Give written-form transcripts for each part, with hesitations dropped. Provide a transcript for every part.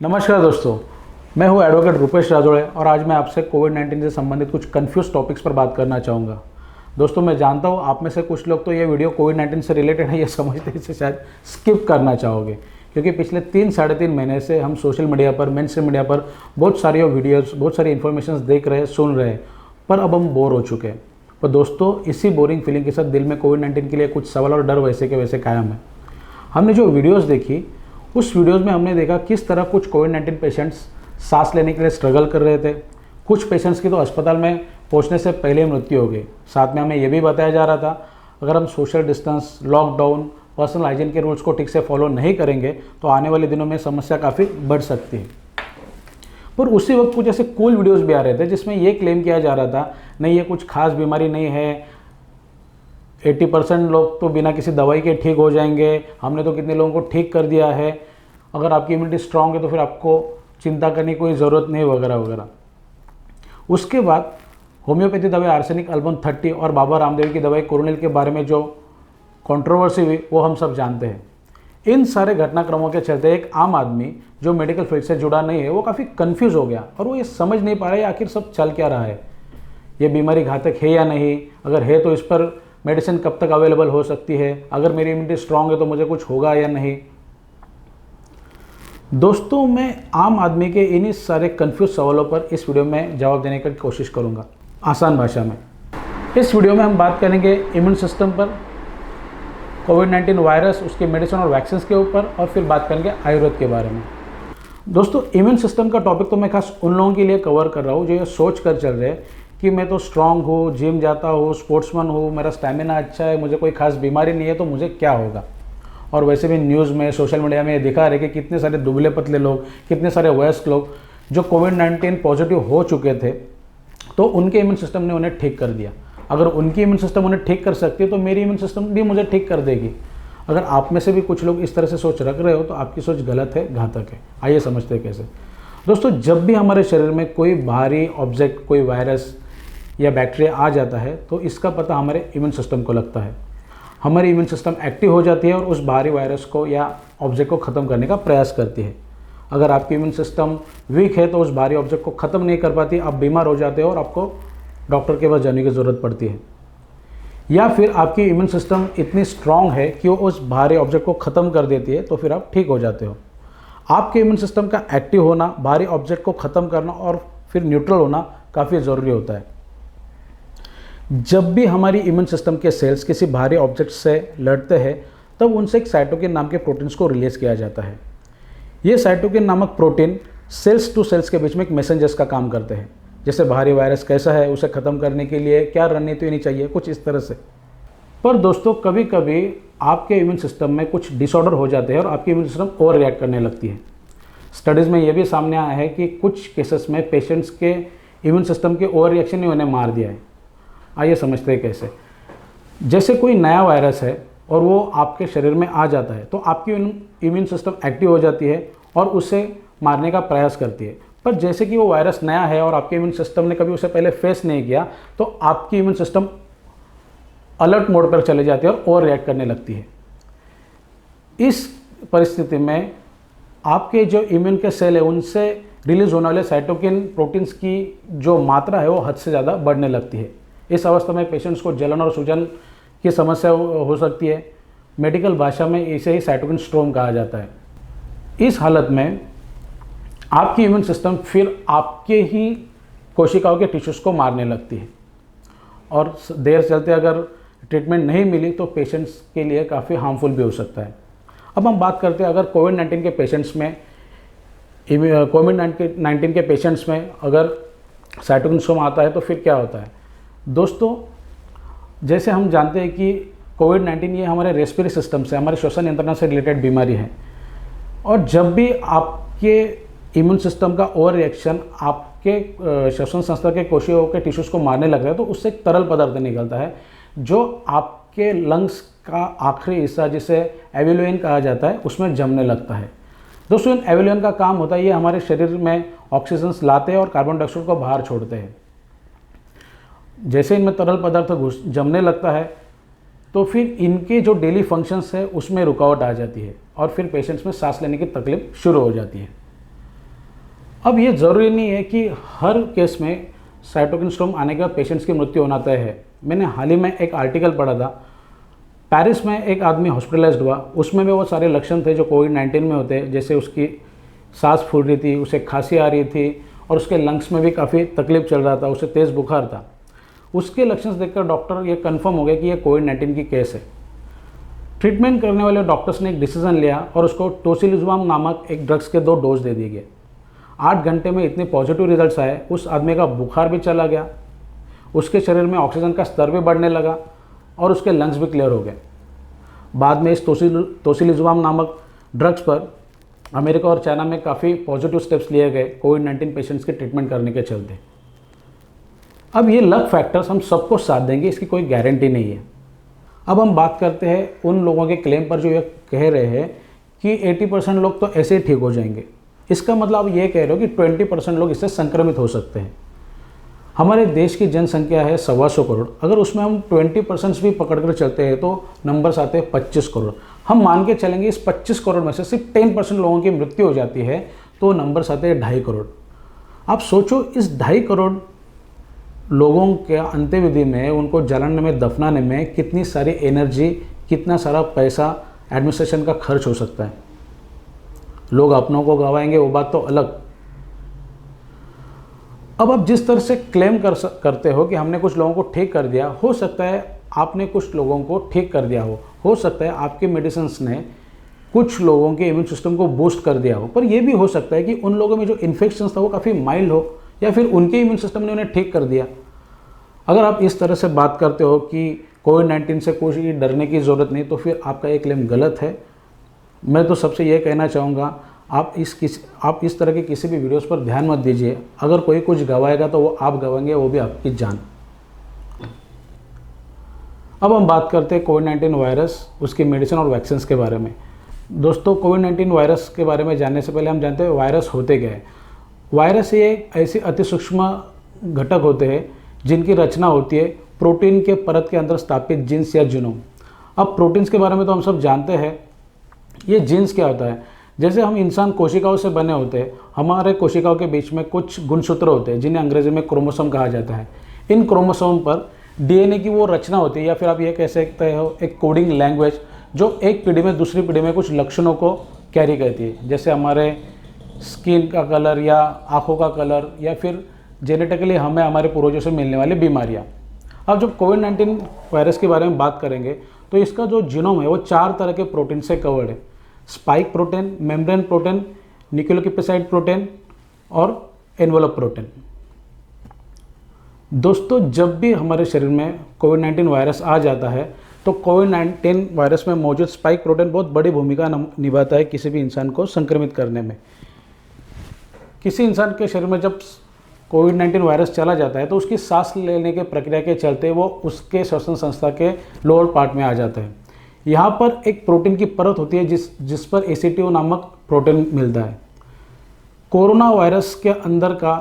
नमस्कार दोस्तों, मैं हूं एडवोकेट रुपेश राजोड़े और आज मैं आपसे कोविड-19 से संबंधित कुछ कंफ्यूज टॉपिक्स पर बात करना चाहूँगा। दोस्तों, मैं जानता हूं आप में से कुछ लोग तो ये वीडियो कोविड-19 से रिलेटेड है ये समझते हैं, इसे शायद स्किप करना चाहोगे, क्योंकि पिछले 3-3.5 महीने से हम सोशल मीडिया पर, मेन स्ट्रीम मीडिया पर बहुत सारी वीडियोज़, बहुत सारी इन्फॉर्मेशन देख रहे हैं, सुन रहे हैं, पर अब हम बोर हो चुके हैं। पर दोस्तों, इसी बोरिंग फीलिंग के साथ दिल में कोविड-19 के लिए कुछ सवाल और डर वैसे के वैसे कायम है। हमने जो वीडियोज़ देखी, उस वीडियोज़ में हमने देखा किस तरह कुछ कोविड-19 पेशेंट्स सांस लेने के लिए स्ट्रगल कर रहे थे। कुछ पेशेंट्स की तो अस्पताल में पहुंचने से पहले मृत्यु हो गई। साथ में हमें यह भी बताया जा रहा था, अगर हम social distance, lockdown, personal hygiene के रूल्स को ठीक से फॉलो नहीं करेंगे तो आने वाले दिनों में समस्या काफ़ी बढ़ सकती है। पर उसी वक्त कुछ ऐसे कूल वीडियोज़ भी आ रहे थे जिसमें ये क्लेम किया जा रहा था, नहीं ये कुछ खास बीमारी नहीं है, 80% लोग तो बिना किसी दवाई के ठीक हो जाएंगे, हमने तो कितने लोगों को ठीक कर दिया है, अगर आपकी इम्यूनिटी स्ट्रांग है तो फिर आपको चिंता करने की कोई ज़रूरत नहीं, वगैरह वगैरह। उसके बाद होम्योपैथी दवाई आर्सेनिक एल्बम 30 और बाबा रामदेव की दवाई कोरोनिल के बारे में जो कंट्रोवर्सी हुई वो हम सब जानते हैं। इन सारे घटनाक्रमों के चलते एक आम आदमी जो मेडिकल फील्ड से जुड़ा नहीं है वो काफ़ी कंफ्यूज हो गया और वो ये समझ नहीं पा रहा है आखिर सब चल क्या रहा है, ये बीमारी घातक है या नहीं, अगर है तो इस पर मेडिसिन कब तक अवेलेबल हो सकती है, अगर मेरी इम्यूनिटी स्ट्रांग है तो मुझे कुछ होगा या नहीं। दोस्तों, मैं आम आदमी के इन्हीं सारे कंफ्यूज सवालों पर इस वीडियो में जवाब देने की कोशिश करूंगा आसान भाषा में। इस वीडियो में हम बात करेंगे इम्यून सिस्टम पर, कोविड-19 वायरस, उसके मेडिसिन और वैक्सीन के ऊपर, और फिर बात करेंगे आयुर्वेद के बारे में। दोस्तों, इम्यून सिस्टम का टॉपिक तो मैं खास उन लोगों के लिए कवर कर रहा हूँ जो ये सोच कर चल रहे हैं कि मैं तो स्ट्रांग हूँ, जिम जाता हूँ, स्पोर्ट्समैन हूँ, मेरा स्टैमिना अच्छा है, मुझे कोई खास बीमारी नहीं है, तो मुझे क्या होगा। और वैसे भी न्यूज़ में, सोशल मीडिया में ये दिखा रहे कि कितने सारे दुबले पतले लोग, कितने सारे वयस्क लोग जो कोविड-19 पॉजिटिव हो चुके थे तो उनके इम्यून सिस्टम ने उन्हें ठीक कर दिया। अगर उनकी इम्यून सिस्टम उन्हें ठीक कर सकती है तो मेरी इम्यून सिस्टम भी मुझे ठीक कर देगी। अगर आप में से भी कुछ लोग इस तरह से सोच रख रहे हो तो आपकी सोच गलत है, घातक है। आइए समझते हैं कैसे। दोस्तों, जब भी हमारे शरीर में कोई बाहरी ऑब्जेक्ट, कोई वायरस या बैक्टीरिया आ जाता है तो इसका पता हमारे इम्यून सिस्टम को लगता है। हमारी इम्यून सिस्टम एक्टिव हो जाती है और उस बाहरी वायरस को या ऑब्जेक्ट को ख़त्म करने का प्रयास करती है। अगर आपकी इम्यून सिस्टम वीक है तो उस बाहरी ऑब्जेक्ट को ख़त्म नहीं कर पाती, आप बीमार हो जाते हो और आपको डॉक्टर के पास जाने की ज़रूरत पड़ती है। या फिर आपकी इम्यून सिस्टम इतनी स्ट्रांग है कि वो उस बाहरी ऑब्जेक्ट को ख़त्म कर देती है तो फिर आप ठीक हो जाते हो। आपके इम्यून सिस्टम का एक्टिव होना, बाहरी ऑब्जेक्ट को ख़त्म करना और फिर न्यूट्रल होना काफ़ी ज़रूरी होता है। जब भी हमारी इम्यून सिस्टम के सेल्स किसी बाहरी ऑब्जेक्ट से लड़ते हैं तब उनसे एक साइटोकिन नाम के प्रोटीन्स को रिलीज किया जाता है। ये साइटोकिन नामक प्रोटीन सेल्स टू सेल्स के बीच में एक मैसेंजर्स का काम करते हैं, जैसे बाहरी वायरस कैसा है, उसे ख़त्म करने के लिए क्या रणनीति होनी चाहिए, कुछ इस तरह से। पर दोस्तों, कभी कभी आपके इम्यून सिस्टम में कुछ डिसऑर्डर हो जाते हैं और आपकी इम्यून सिस्टम ओवर रिएक्ट करने लगती है। स्टडीज़ में यह भी सामने आया है कि कुछ केसेस में पेशेंट्स के इम्यून सिस्टम के ओवर रिएक्शन ने उन्हें मार दिया है। आइए समझते हैं कैसे। जैसे कोई नया वायरस है और वो आपके शरीर में आ जाता है तो आपकी इम्यून सिस्टम एक्टिव हो जाती है और उसे मारने का प्रयास करती है। पर जैसे कि वो वायरस नया है और आपके इम्यून सिस्टम ने कभी उसे पहले फेस नहीं किया तो आपकी इम्यून सिस्टम अलर्ट मोड पर चले जाती है और ओवर रिएक्ट करने लगती है। इस परिस्थिति में आपके जो इम्यून के सेल है उनसे रिलीज होने वाले साइटोकिन प्रोटीन्स की जो मात्रा है वो हद से ज़्यादा बढ़ने लगती है। इस अवस्था में पेशेंट्स को जलन और सूजन की समस्या हो सकती है। मेडिकल भाषा में इसे ही साइटोकिन स्ट्रोम कहा जाता है। इस हालत में आपकी इम्यून सिस्टम फिर आपके ही कोशिकाओं के टिश्यूज़ को मारने लगती है और देर चलते अगर ट्रीटमेंट नहीं मिली तो पेशेंट्स के लिए काफ़ी हार्मफुल भी हो सकता है। अब हम बात करते हैं अगर कोविड-19 के पेशेंट्स में अगर साइटोकिन स्ट्रोम आता है तो फिर क्या होता है। दोस्तों, जैसे हम जानते हैं कि कोविड-19 ये हमारे रेस्पिरेटरी सिस्टम से, हमारे श्वसन यंत्रणा से रिलेटेड बीमारी है और जब भी आपके इम्यून सिस्टम का ओवर रिएक्शन आपके श्वसन संस्था के कोशिकाओं के टिश्यूज़ को मारने लगता है तो उससे एक तरल पदार्थ निकलता है जो आपके लंग्स का आखिरी हिस्सा, जिसे एविलोइन कहा जाता है, उसमें जमने लगता है। दोस्तों, इन एविलोइन का काम होता है ये हमारे शरीर में ऑक्सीजन लाते हैं और कार्बन डाइऑक्साइड को बाहर छोड़ते हैं। जैसे इनमें तरल पदार्थ जमने लगता है तो फिर इनके जो डेली फंक्शंस है उसमें रुकावट आ जाती है और फिर पेशेंट्स में सांस लेने की तकलीफ शुरू हो जाती है। अब ये ज़रूरी नहीं है कि हर केस में साइटोकिन स्टॉर्म आने के बाद पेशेंट्स की मृत्यु होना तय है। मैंने हाल ही में एक आर्टिकल पढ़ा था, पेरिस में एक आदमी हॉस्पिटलाइज्ड हुआ, उसमें भी वो सारे लक्षण थे जो कोविड-19 में होते हैं, जैसे उसकी सांस फूल रही थी, उसे खांसी आ रही थी और उसके लंग्स में भी काफ़ी तकलीफ चल रहा था, उसे तेज़ बुखार था। उसके लक्षण देखकर डॉक्टर ये कंफर्म हो गया कि ये कोविड-19 की केस है। ट्रीटमेंट करने वाले डॉक्टर्स ने एक डिसीजन लिया और उसको टोसिलिजुमाब नामक एक ड्रग्स के 2 डोज दे दिए गए। 8 घंटे में इतने पॉजिटिव रिजल्ट्स आए, उस आदमी का बुखार भी चला गया, उसके शरीर में ऑक्सीजन का स्तर भी बढ़ने लगा और उसके लंग्स भी क्लियर हो गए। बाद में इस टोसिलिजुमाब नामक ड्रग्स पर अमेरिका और चाइना में काफ़ी पॉजिटिव स्टेप्स लिए गए कोविड-19 पेशेंट्स के ट्रीटमेंट करने के चलते। अब ये लक फैक्टर्स हम सबको साथ देंगे, इसकी कोई गारंटी नहीं है। अब हम बात करते हैं उन लोगों के क्लेम पर जो ये कह रहे हैं कि 80% लोग तो ऐसे ही ठीक हो जाएंगे। इसका मतलब आप ये कह रहे हो कि 20% लोग इससे संक्रमित हो सकते हैं। हमारे देश की जनसंख्या है 125 करोड़, अगर उसमें हम 20% भी पकड़ कर चलते हैं तो नंबर्स आते हैं 25 करोड़। हम मान के चलेंगे इस 25 करोड़ में से सिर्फ 10% लोगों की मृत्यु हो जाती है तो नंबर्स आते हैं 2.5 करोड़। आप सोचो इस 2.5 करोड़ लोगों के अंत्यविधि में, उनको जलाने में, दफनाने में कितनी सारी एनर्जी, कितना सारा पैसा एडमिनिस्ट्रेशन का खर्च हो सकता है। लोग अपनों को गंवाएंगे वो बात तो अलग। अब आप जिस तरह से क्लेम करते हो कि हमने कुछ लोगों को ठीक कर दिया, हो सकता है आपने कुछ लोगों को ठीक कर दिया हो सकता है आपके मेडिसिन्स ने कुछ लोगों के इम्यून सिस्टम को बूस्ट कर दिया हो, पर यह भी हो सकता है कि उन लोगों में जो इन्फेक्शन था वो काफ़ी माइल्ड हो या फिर उनके इम्यून सिस्टम ने उन्हें ठीक कर दिया। अगर आप इस तरह से बात करते हो कि कोविड-19 से कुछ डरने की ज़रूरत नहीं, तो फिर आपका ये क्लेम गलत है। मैं तो सबसे ये कहना चाहूँगा, आप इस तरह के किसी भी वीडियोस पर ध्यान मत दीजिए। अगर कोई कुछ गवाएगा तो वो आप गवाएंगे, वो भी आपकी जान। अब हम बात करते हैं कोविड-19 वायरस, उसकी मेडिसिन और वैक्सीन के बारे में। दोस्तों, कोविड-19 वायरस के बारे में जानने से पहले हम जानते हैं वायरस होते क्या है। वायरस ये ऐसे अति सूक्ष्म घटक होते हैं जिनकी रचना होती है प्रोटीन के परत के अंदर स्थापित जीन्स या जीनोम। अब प्रोटीन्स के बारे में तो हम सब जानते हैं। ये जीन्स क्या होता है? जैसे हम इंसान कोशिकाओं से बने होते हैं, हमारे कोशिकाओं के बीच में कुछ गुणसूत्र होते हैं जिन्हें अंग्रेजी में क्रोमोसोम कहा जाता है। इन क्रोमोसोम पर डीएनए की वो रचना होती है, या फिर आप ये कह सकते हो एक कोडिंग लैंग्वेज, जो एक पीढ़ी में दूसरी पीढ़ी में कुछ लक्षणों को कैरी करती है, जैसे हमारे स्किन का कलर या आँखों का कलर या फिर जेनेटिकली हमें हमारे पूर्वजों से मिलने वाली बीमारियाँ। अब जब कोविड-19 वायरस के बारे में बात करेंगे तो इसका जो जीनोम है वो 4 तरह के प्रोटीन से कवर्ड है: spike protein, membrane protein, nucleopeptide protein और एनवेलप प्रोटीन। दोस्तों, जब भी हमारे शरीर में कोविड-19 वायरस आ जाता है तो कोविड-19 वायरस में मौजूद स्पाइक प्रोटीन बहुत बड़ी भूमिका निभाता है किसी भी इंसान को संक्रमित करने में। किसी इंसान के शरीर में जब कोविड-19 वायरस चला जाता है तो उसकी सांस लेने के प्रक्रिया के चलते वो उसके श्वसन संस्था के लोअर पार्ट में आ जाता है। यहाँ पर एक प्रोटीन की परत होती है जिस पर ACTO नामक प्रोटीन मिलता है। कोरोना वायरस के अंदर का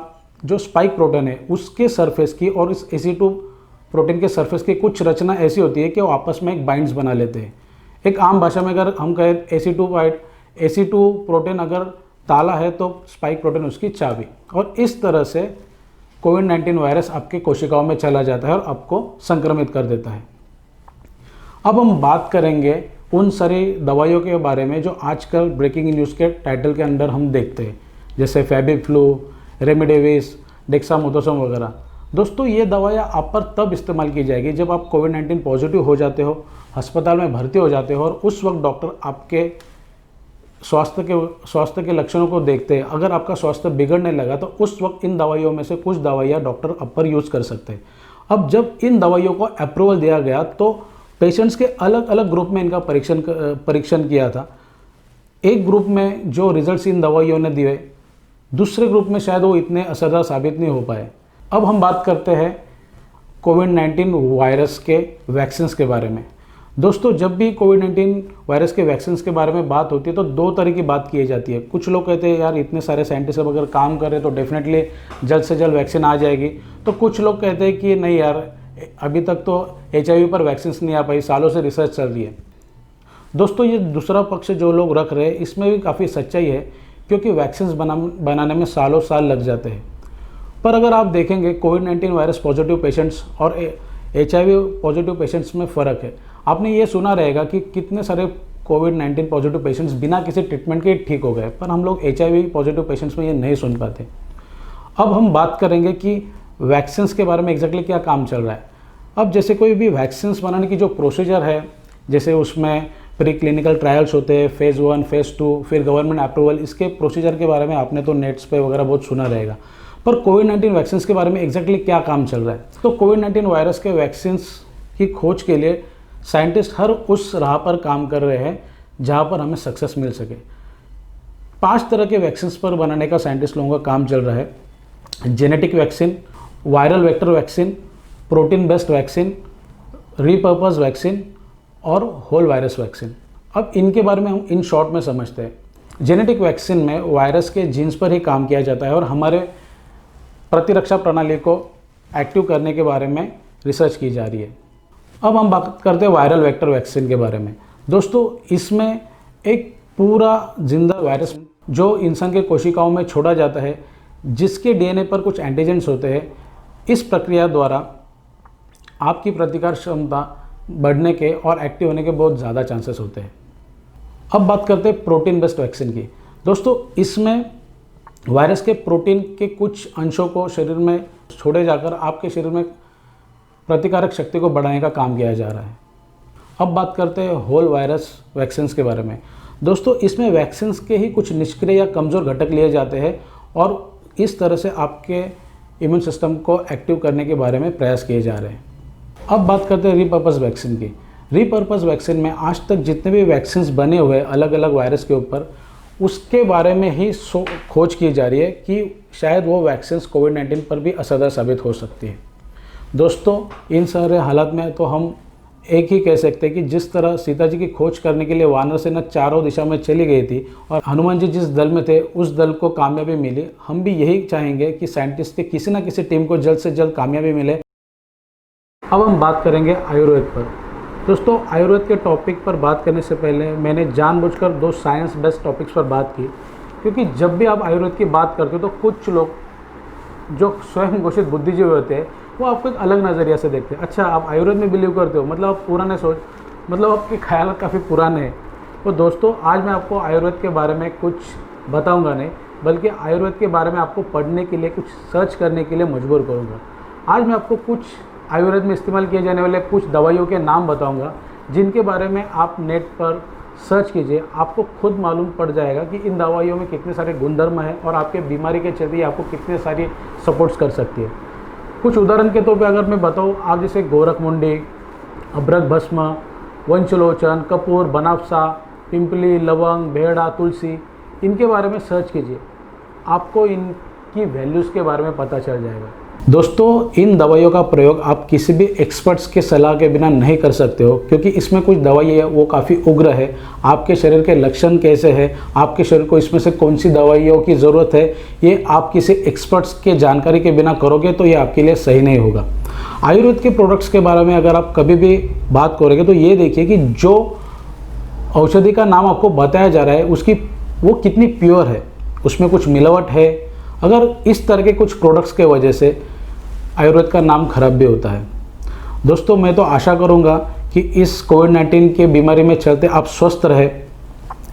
जो स्पाइक प्रोटीन है उसके सरफेस की और इस ACTO प्रोटीन के सरफेस की कुछ रचना ऐसी होती है कि वो आपस में एक बाइंड्स बना लेते हैं। एक आम भाषा में अगर हम कहें ACTO प्रोटीन अगर ताला है तो स्पाइक प्रोटीन उसकी चाबी, और इस तरह से कोविड-19 वायरस आपके कोशिकाओं में चला जाता है और आपको संक्रमित कर देता है। अब हम बात करेंगे उन सारी दवाइयों के बारे में जो आजकल ब्रेकिंग न्यूज़ के टाइटल के अंदर हम देखते हैं, जैसे फेबिफ्लू, रेमडेसिविर, डेक्सामेथासोन वगैरह। दोस्तों, ये दवाइयाँ आप पर तब इस्तेमाल की जाएगी जब आप कोविड-19 पॉजिटिव हो जाते हो, अस्पताल में भर्ती हो जाते हो और उस वक्त डॉक्टर आपके स्वास्थ्य के लक्षणों को देखते हैं। अगर आपका स्वास्थ्य बिगड़ने लगा तो उस वक्त इन दवाइयों में से कुछ दवाइयाँ डॉक्टर आप पर यूज़ कर सकते हैं। अब जब इन दवाइयों को अप्रूवल दिया गया तो पेशेंट्स के अलग अलग ग्रुप में इनका परीक्षण किया था। एक ग्रुप में जो रिजल्ट्स इन दवाइयों ने दिए, दूसरे ग्रुप में शायद वो इतने असरदार साबित नहीं हो पाए। अब हम बात करते हैं कोविड-19 वायरस के वैक्सीन के बारे में। दोस्तों, जब भी कोविड-19 वायरस के वैक्सीन के बारे में बात होती है तो 2 तरह की बात की जाती है। कुछ लोग कहते हैं यार इतने सारे साइंटिस्ट अगर काम कर रहे हैं तो डेफिनेटली जल्द से जल्द वैक्सीन आ जाएगी। तो कुछ लोग कहते हैं कि नहीं यार, अभी तक तो HIV पर वैक्सीन नहीं आ पाई, सालों से रिसर्च चल रही है। दोस्तों, ये दूसरा पक्ष जो लोग रख रहे हैं इसमें भी काफ़ी सच्चाई है, क्योंकि वैक्सीन बनाने में सालों साल लग जाते हैं। पर अगर आप देखेंगे कोविड-19 वायरस पॉजिटिव पेशेंट्स और HIV पॉजिटिव पेशेंट्स में फ़र्क है। आपने ये सुना रहेगा कि कितने सारे कोविड-19 पॉजिटिव पेशेंट्स बिना किसी ट्रीटमेंट के ठीक हो गए, पर हम लोग HIV पॉजिटिव पेशेंट्स में ये नहीं सुन पाते। अब हम बात करेंगे कि वैक्सीन्स के बारे में एग्जैक्टली क्या काम चल रहा है। अब जैसे कोई भी वैक्सीन्स बनाने की जो प्रोसीजर है, जैसे उसमें प्री क्लिनिकल ट्रायल्स होते हैं, फेज़ 1, फेज़ 2, फिर गवर्नमेंट अप्रूवल, इसके प्रोसीजर के बारे में आपने तो नेट्स पे वगैरह बहुत सुना रहेगा। पर कोविड-19 वैक्सीन्स के बारे में एग्जैक्टली क्या काम चल रहा है। तो कोविड-19 वायरस के वैक्सीन्स की खोज के लिए साइंटिस्ट हर उस राह पर काम कर रहे हैं जहाँ पर हमें सक्सेस मिल सके। 5 तरह के वैक्सीन्स पर बनाने का साइंटिस्ट लोगों का काम चल रहा है। Genetic vaccine, viral vector vaccine, protein based vaccine, repurpose vaccine और होल वायरस वैक्सीन। अब इनके बारे में हम इन शॉर्ट में समझते हैं। जेनेटिक वैक्सीन में वायरस के जीन्स पर ही काम किया जाता है और हमारे प्रतिरक्षा प्रणाली को एक्टिव करने के बारे में रिसर्च की जा रही है। अब हम बात करते हैं वायरल वेक्टर वैक्सीन के बारे में। दोस्तों, इसमें एक पूरा जिंदा वायरस जो इंसान के कोशिकाओं में छोड़ा जाता है, जिसके DNA पर कुछ एंटीजेंस होते हैं। इस प्रक्रिया द्वारा आपकी प्रतिकार क्षमता बढ़ने के और एक्टिव होने के बहुत ज़्यादा चांसेस होते हैं। अब बात करते हैं प्रोटीन बेस्ड वैक्सीन की। दोस्तों, इसमें वायरस के प्रोटीन के कुछ अंशों को शरीर में छोड़े जाकर आपके शरीर में प्रतिकारक शक्ति को बढ़ाने का काम किया जा रहा है। अब बात करते हैं होल वायरस वैक्सीन्स के बारे में। दोस्तों, इसमें वैक्सीन्स के ही कुछ निष्क्रिय या कमज़ोर घटक लिए जाते हैं और इस तरह से आपके इम्यून सिस्टम को एक्टिव करने के बारे में प्रयास किए जा रहे हैं। अब बात करते हैं रीपर्पस वैक्सीन की। रीपर्पस वैक्सीन में आज तक जितने भी वैक्सीन्स बने हुए अलग अलग वायरस के ऊपर, उसके बारे में ही खोज की जा रही है कि शायद वो वैक्सीन्स कोविड-19 पर भी असरदार साबित हो सकती है। दोस्तों, इन सारे हालात में तो हम एक ही कह सकते हैं कि जिस तरह सीता जी की खोज करने के लिए वानर सेना चारों दिशा में चली गई थी और हनुमान जी जिस दल में थे उस दल को कामयाबी मिली, हम भी यही चाहेंगे कि साइंटिस्ट के किसी न किसी टीम को जल्द से जल्द कामयाबी मिले। अब हम बात करेंगे आयुर्वेद पर। दोस्तों, आयुर्वेद के टॉपिक पर बात करने से पहले मैंने जानबूझकर 2 साइंस बेस्ड टॉपिक्स पर बात की, क्योंकि जब भी आप आयुर्वेद की बात करते हो तो कुछ लोग जो स्वयं घोषित बुद्धिजीवी होते हैं वो आपको एक अलग नज़रिया से देखते हैं। अच्छा, आप आयुर्वेद में बिलीव करते हो, मतलब आप पुराने सोच, मतलब आपके ख्याल काफ़ी पुराने हैं। तो दोस्तों, आज मैं आपको आयुर्वेद के बारे में कुछ बताऊंगा नहीं, बल्कि आयुर्वेद के बारे में आपको पढ़ने के लिए, कुछ सर्च करने के लिए मजबूर करूंगा। आज मैं आपको कुछ आयुर्वेद में इस्तेमाल किए जाने वाले कुछ दवाइयों के नाम बताऊँगा, जिनके बारे में आप नेट पर सर्च कीजिए, आपको खुद मालूम पड़ जाएगा कि इन दवाइयों में कितने सारे गुणधर्म हैं और आपके बीमारी के चलते आपको कितने सारी सपोर्ट्स कर सकती है। कुछ उदाहरण के तौर पे अगर मैं बताऊँ, आप जैसे गोरखमुंडी, अभ्रक भस्म, वंशलोचन, कपूर, बनाफसा, पिंपली, लवंग, भेड़ा, तुलसी, इनके बारे में सर्च कीजिए, आपको इनकी वैल्यूज़ के बारे में पता चल जाएगा। दोस्तों, इन दवाइयों का प्रयोग आप किसी भी एक्सपर्ट्स के सलाह के बिना नहीं कर सकते हो, क्योंकि इसमें कुछ दवाई है वो काफ़ी उग्र है। आपके शरीर के लक्षण कैसे हैं, आपके शरीर को इसमें से कौन सी दवाइयों की ज़रूरत है, ये आप किसी एक्सपर्ट्स के जानकारी के बिना करोगे तो ये आपके लिए सही नहीं होगा। आयुर्वेद के प्रोडक्ट्स के बारे में अगर आप कभी भी बात करोगे तो ये देखिए कि जो औषधि का नाम आपको बताया जा रहा है उसकी वो कितनी प्योर है, उसमें कुछ मिलावट है। अगर इस तरह के कुछ प्रोडक्ट्स के वजह से आयुर्वेद का नाम खराब भी होता है। दोस्तों, मैं तो आशा करूंगा कि इस कोविड-19 के बीमारी में चलते आप स्वस्थ रहे,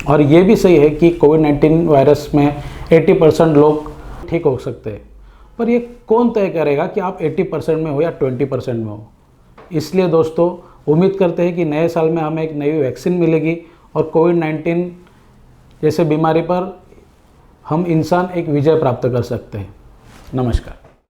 और ये भी सही है कि कोविड-19 वायरस में 80% लोग ठीक हो सकते हैं, पर ये कौन तय करेगा कि आप 80% में हो या 20% में हो। इसलिए दोस्तों, उम्मीद करते हैं कि नए साल में हमें एक नई वैक्सीन मिलेगी और कोविड-19 जैसे बीमारी पर हम इंसान एक विजय प्राप्त कर सकते हैं। नमस्कार।